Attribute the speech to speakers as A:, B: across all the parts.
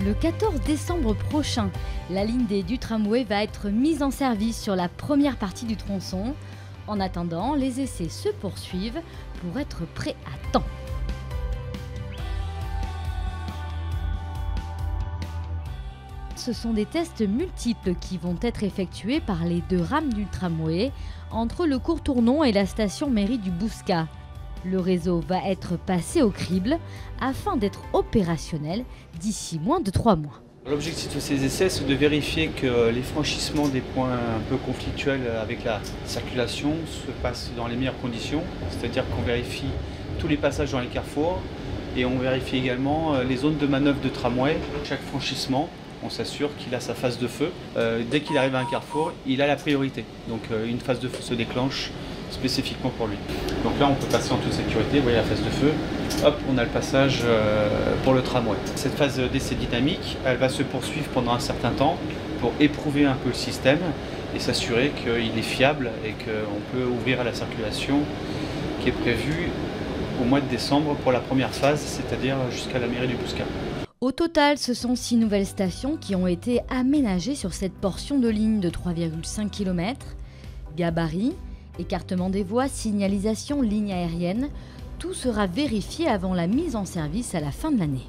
A: Le 14 décembre prochain, la ligne D du tramway va être mise en service sur la première partie du tronçon. En attendant, les essais se poursuivent pour être prêts à temps. Ce sont des tests multiples qui vont être effectués par les 2 rames du tramway entre le court tournon et la station mairie du Bouscat. Le réseau va être passé au crible afin d'être opérationnel d'ici moins de 3 mois.
B: L'objectif de ces essais, c'est de vérifier que les franchissements des points un peu conflictuels avec la circulation se passent dans les meilleures conditions. C'est-à-dire qu'on vérifie tous les passages dans les carrefours et on vérifie également les zones de manœuvre de tramway. Chaque franchissement, on s'assure qu'il a sa phase de feu. Dès qu'il arrive à un carrefour, il a la priorité. Donc une phase de feu se déclenche spécifiquement pour lui. Donc là, on peut passer en toute sécurité. Vous voyez la phase de feu. Hop, on a le passage pour le tramway. Cette phase d'essai dynamique, elle va se poursuivre pendant un certain temps pour éprouver un peu le système et s'assurer qu'il est fiable et qu'on peut ouvrir à la circulation qui est prévue au mois de décembre pour la première phase, c'est-à-dire jusqu'à la mairie du Bouscat.
A: Au total, ce sont 6 nouvelles stations qui ont été aménagées sur cette portion de ligne de 3,5 km. Gabarit, écartement des voies, signalisation, ligne aérienne, tout sera vérifié avant la mise en service à la fin de l'année.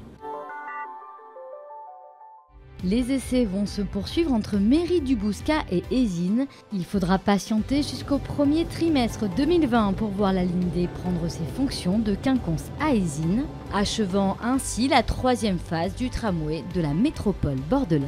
A: Les essais vont se poursuivre entre Mairie du Bouscat et Eysines. Il faudra patienter jusqu'au premier trimestre 2020 pour voir la ligne D prendre ses fonctions de Quinconce à Eysines, achevant ainsi la 3e phase du tramway de la métropole bordelaise.